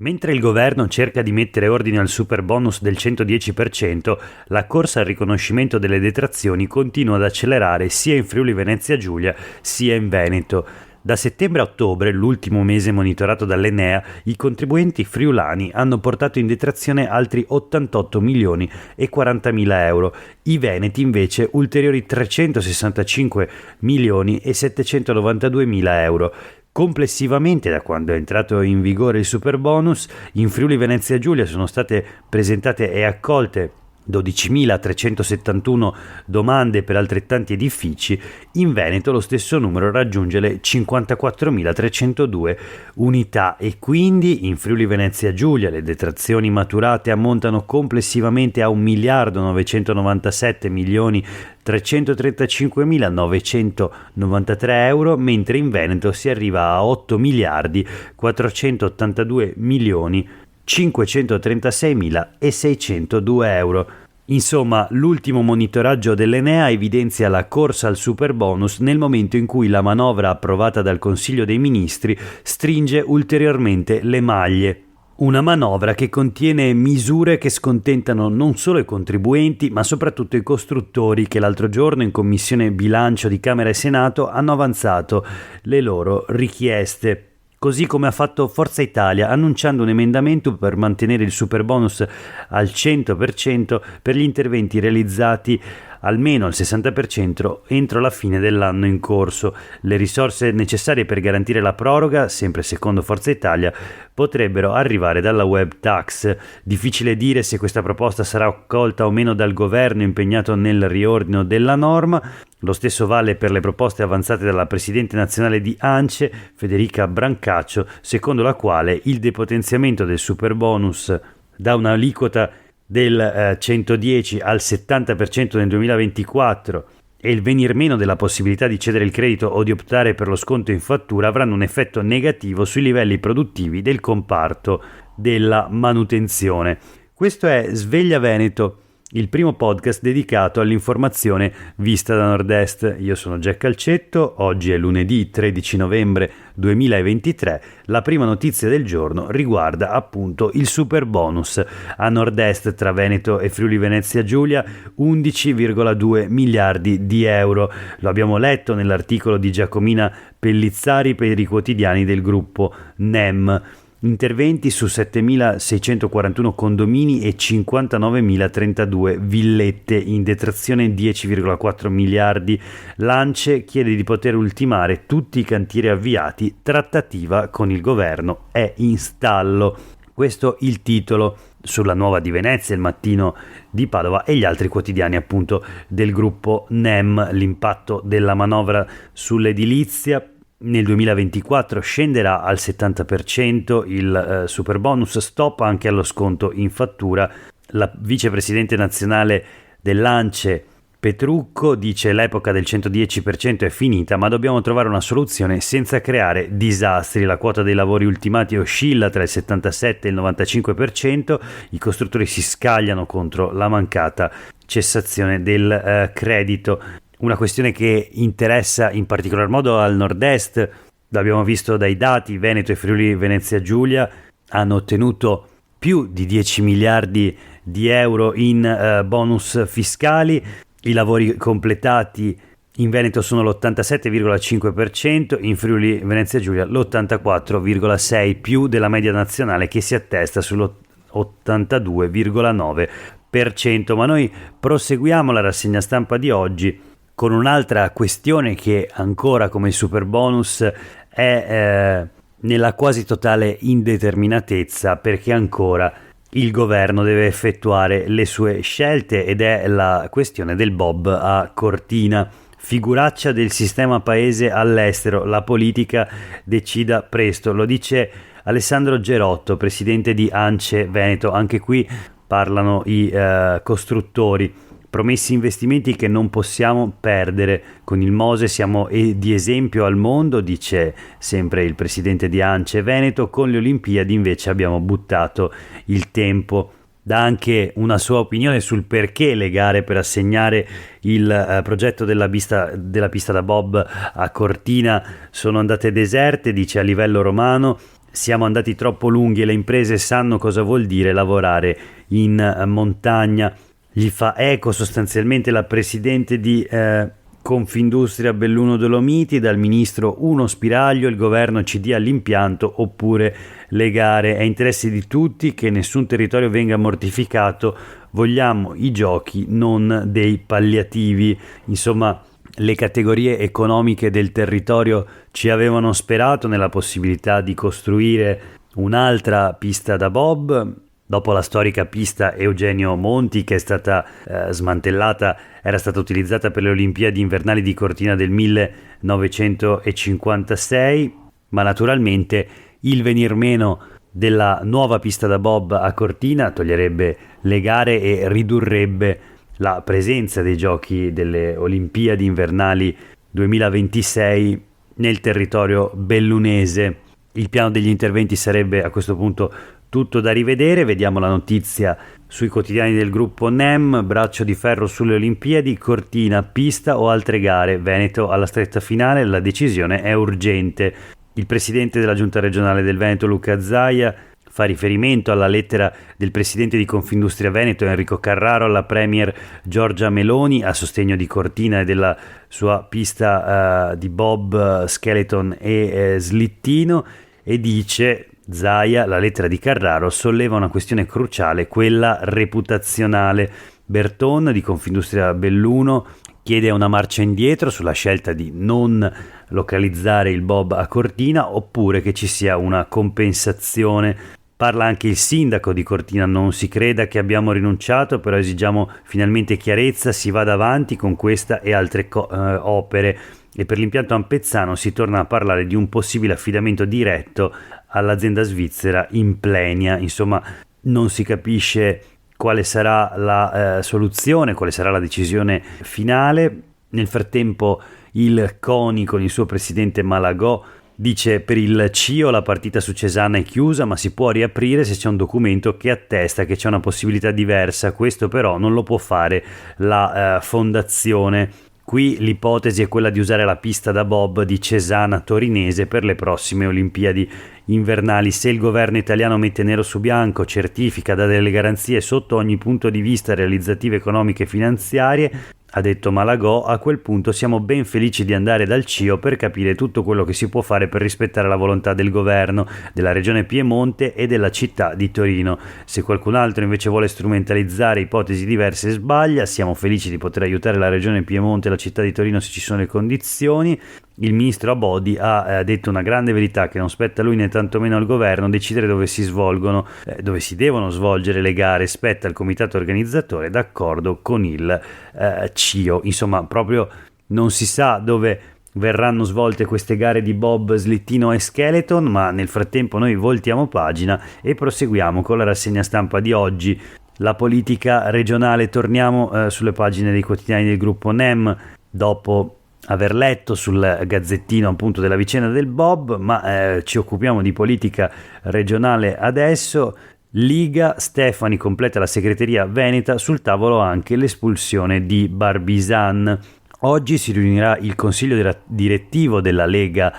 Mentre il governo cerca di mettere ordine al superbonus del 110%, la corsa al riconoscimento delle detrazioni continua ad accelerare sia in Friuli Venezia Giulia sia in Veneto. Da settembre a ottobre, l'ultimo mese monitorato dall'Enea, i contribuenti friulani hanno portato in detrazione altri 88 milioni e 40 mila euro, i veneti invece ulteriori 365 milioni e 792 mila euro. Complessivamente, da quando è entrato in vigore il superbonus, in Friuli Venezia Giulia sono state presentate e accolte 12.371 domande per altrettanti edifici. In Veneto lo stesso numero raggiunge le 54.302 unità e quindi in Friuli Venezia Giulia le detrazioni maturate ammontano complessivamente a 1.997.335.993 euro, mentre in Veneto si arriva a 8.482.536.602 euro. Insomma, l'ultimo monitoraggio dell'Enea evidenzia la corsa al superbonus nel momento in cui la manovra approvata dal Consiglio dei Ministri stringe ulteriormente le maglie. Una manovra che contiene misure che scontentano non solo i contribuenti, ma soprattutto i costruttori che l'altro giorno in Commissione Bilancio di Camera e Senato hanno avanzato le loro richieste. Così come ha fatto Forza Italia, annunciando un emendamento per mantenere il superbonus al 100% per gli interventi realizzati almeno al 60% entro la fine dell'anno in corso. Le risorse necessarie per garantire la proroga, sempre secondo Forza Italia, potrebbero arrivare dalla web tax. Difficile dire se questa proposta sarà accolta o meno dal governo impegnato nel riordino della norma. Lo stesso vale per le proposte avanzate dalla presidente nazionale di ANCE, Federica Brancaccio, secondo la quale il depotenziamento del superbonus da un'aliquota del 110 al 70% nel 2024 e il venir meno della possibilità di cedere il credito o di optare per lo sconto in fattura avranno un effetto negativo sui livelli produttivi del comparto della manutenzione. Questo è Sveglia Veneto, il primo podcast dedicato all'informazione vista da Nord-Est. Io sono Jack Calcetto, oggi è lunedì 13 novembre 2023. La prima notizia del giorno riguarda appunto il superbonus a Nord-Est tra Veneto e Friuli Venezia Giulia, 11,2 miliardi di euro. Lo abbiamo letto nell'articolo di Giacomina Pellizzari per i quotidiani del gruppo NEM. Interventi su 7.641 condomini e 59.032 villette, in detrazione 10,4 miliardi. L'ANCE chiede di poter ultimare tutti i cantieri avviati, trattativa con il governo è in stallo. Questo il titolo sulla Nuova di Venezia, il Mattino di Padova e gli altri quotidiani appunto del gruppo NEM. L'impatto della manovra sull'edilizia. Nel 2024 scenderà al 70% il superbonus, stop anche allo sconto in fattura. La vicepresidente nazionale dell'ANCE Petrucco dice l'epoca del 110% è finita, ma dobbiamo trovare una soluzione senza creare disastri. La quota dei lavori ultimati oscilla tra il 77 e il 95%, i costruttori si scagliano contro la mancata cessazione del credito. Una questione che interessa in particolar modo al nord-est, l'abbiamo visto dai dati. Veneto e Friuli Venezia Giulia hanno ottenuto più di 10 miliardi di euro in bonus fiscali. I lavori completati in Veneto sono l'87,5%, in Friuli Venezia Giulia l'84,6%, più della media nazionale che si attesta sull'82,9%. Ma noi proseguiamo la rassegna stampa di oggi con un'altra questione che ancora come il superbonus è nella quasi totale indeterminatezza, perché ancora il governo deve effettuare le sue scelte, ed è la questione del Bob a Cortina. Figuraccia del sistema paese all'estero, la politica decida presto, lo dice Alessandro Gerotto, presidente di ANCE Veneto. Anche qui parlano i costruttori. Promessi investimenti che non possiamo perdere. Con il Mose siamo di esempio al mondo, dice sempre il presidente di ANCE Veneto. Con le Olimpiadi invece abbiamo buttato il tempo. Dà anche una sua opinione sul perché le gare per assegnare il progetto della pista da bob a Cortina sono andate deserte. Dice: a livello romano siamo andati troppo lunghi e le imprese sanno cosa vuol dire lavorare in montagna. Gli fa eco sostanzialmente la presidente di Confindustria Belluno Dolomiti, dal ministro uno spiraglio, il governo ci dia l'impianto oppure le gare. È interesse di tutti che nessun territorio venga mortificato, vogliamo i giochi, non dei palliativi. Insomma, le categorie economiche del territorio ci avevano sperato nella possibilità di costruire un'altra pista da bob. Dopo la storica pista Eugenio Monti, che è stata smantellata, era stata utilizzata per le Olimpiadi invernali di Cortina del 1956, ma naturalmente il venir meno della nuova pista da bob a Cortina toglierebbe le gare e ridurrebbe la presenza dei giochi delle Olimpiadi invernali 2026 nel territorio bellunese. Il piano degli interventi sarebbe a questo punto tutto da rivedere. Vediamo la notizia sui quotidiani del gruppo NEM: braccio di ferro sulle Olimpiadi, Cortina, pista o altre gare, Veneto alla stretta finale, la decisione è urgente. Il presidente della giunta regionale del Veneto, Luca Zaia, fa riferimento alla lettera del presidente di Confindustria Veneto, Enrico Carraro, alla premier Giorgia Meloni a sostegno di Cortina e della sua pista di bob, skeleton e slittino, e dice Zaia: la lettera di Carraro solleva una questione cruciale, quella reputazionale. Berton di Confindustria Belluno chiede una marcia indietro sulla scelta di non localizzare il bob a Cortina, oppure che ci sia una compensazione. Parla anche il sindaco di Cortina: non si creda che abbiamo rinunciato, però esigiamo finalmente chiarezza, si vada avanti con questa e altre opere. E per l'impianto ampezzano si torna a parlare di un possibile affidamento diretto all'azienda svizzera Implenia. Insomma, non si capisce quale sarà la soluzione, quale sarà la decisione finale. Nel frattempo il CONI, con il suo presidente Malagò, dice: per il CIO la partita su Cesana è chiusa, ma si può riaprire se c'è un documento che attesta che c'è una possibilità diversa. Questo però non lo può fare la fondazione. Qui l'ipotesi è quella di usare la pista da bob di Cesana Torinese per le prossime Olimpiadi invernali. Se il governo italiano mette nero su bianco, certifica, dà delle garanzie sotto ogni punto di vista realizzative, economiche e finanziarie, ha detto Malagò, a quel punto siamo ben felici di andare dal CIO per capire tutto quello che si può fare per rispettare la volontà del governo, della regione Piemonte e della città di Torino. Se qualcun altro invece vuole strumentalizzare ipotesi diverse, sbaglia. Siamo felici di poter aiutare la regione Piemonte e la città di Torino se ci sono le condizioni. Il ministro Abodi ha detto una grande verità, che non spetta a lui né tantomeno al governo decidere dove si devono svolgere le gare, spetta al comitato organizzatore d'accordo con il CIO. Insomma, proprio non si sa dove verranno svolte queste gare di bob, slittino e skeleton, ma nel frattempo noi voltiamo pagina e proseguiamo con la rassegna stampa di oggi. La politica regionale, torniamo sulle pagine dei quotidiani del gruppo NEM dopo aver letto sul gazzettino appunto della vicenda del bob, ma ci occupiamo di politica regionale adesso. Liga, Stefani completa la segreteria veneta, sul tavolo anche l'espulsione di Barbisan. Oggi si riunirà il consiglio direttivo della Lega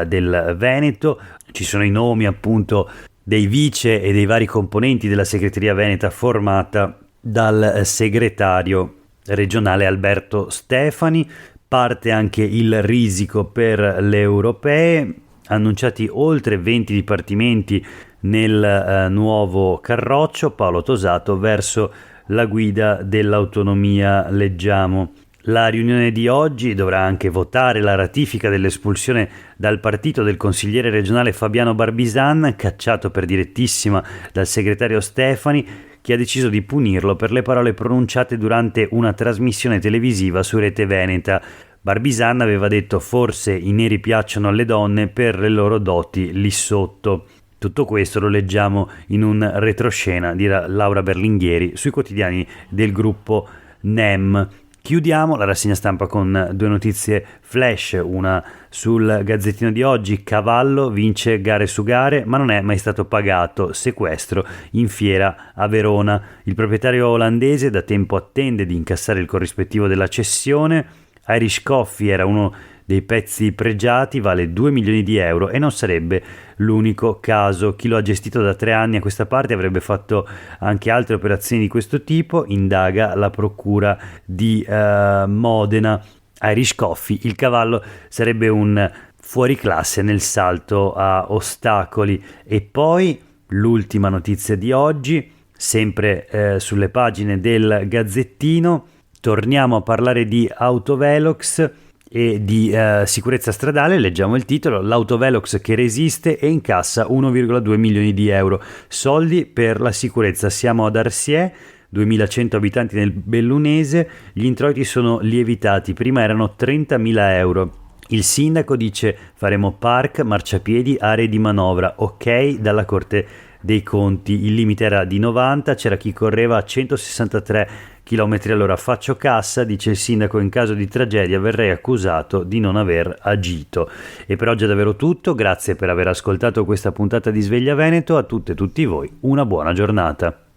del Veneto, ci sono i nomi appunto dei vice e dei vari componenti della segreteria veneta formata dal segretario regionale Alberto Stefani. Parte anche il risico per le europee, annunciati oltre 20 dipartimenti nel nuovo carroccio. Paolo Tosato verso la guida dell'autonomia, leggiamo. La riunione di oggi dovrà anche votare la ratifica dell'espulsione dal partito del consigliere regionale Fabiano Barbisan, cacciato per direttissima dal segretario Stefani, che ha deciso di punirlo per le parole pronunciate durante una trasmissione televisiva su Rete Veneta. Barbisan aveva detto: forse i neri piacciono alle donne per le loro doti lì sotto. Tutto questo lo leggiamo in un retroscena di Laura Berlinghieri sui quotidiani del gruppo NEM. Chiudiamo la rassegna stampa con due notizie flash, una sul gazzettino di oggi: Cavallo vince gare su gare ma non è mai stato pagato, sequestro in fiera a Verona. Il proprietario olandese da tempo attende di incassare il corrispettivo della cessione. Irish Coffee era uno dei pezzi pregiati vale 2 milioni di euro e non sarebbe l'unico caso. Chi lo ha gestito da 3 anni a questa parte avrebbe fatto anche altre operazioni di questo tipo, indaga la procura di Modena. Irish Coffee, il cavallo sarebbe un fuoriclasse nel salto a ostacoli. E poi l'ultima notizia di oggi, sempre sulle pagine del Gazzettino, torniamo a parlare di autovelox e di sicurezza stradale. Leggiamo il titolo: l'autovelox che resiste e incassa 1,2 milioni di euro, soldi per la sicurezza. Siamo ad Arsiè, 2100 abitanti nel Bellunese, gli introiti sono lievitati, prima erano 30.000 euro. Il sindaco dice: faremo park, marciapiedi, aree di manovra, ok dalla Corte dei Conti. Il limite era di 90, c'era chi correva a 163 km/h. Faccio cassa, dice il sindaco, in caso di tragedia verrei accusato di non aver agito. E per oggi è davvero tutto, grazie per aver ascoltato questa puntata di Sveglia Veneto. A tutte e tutti voi una buona giornata.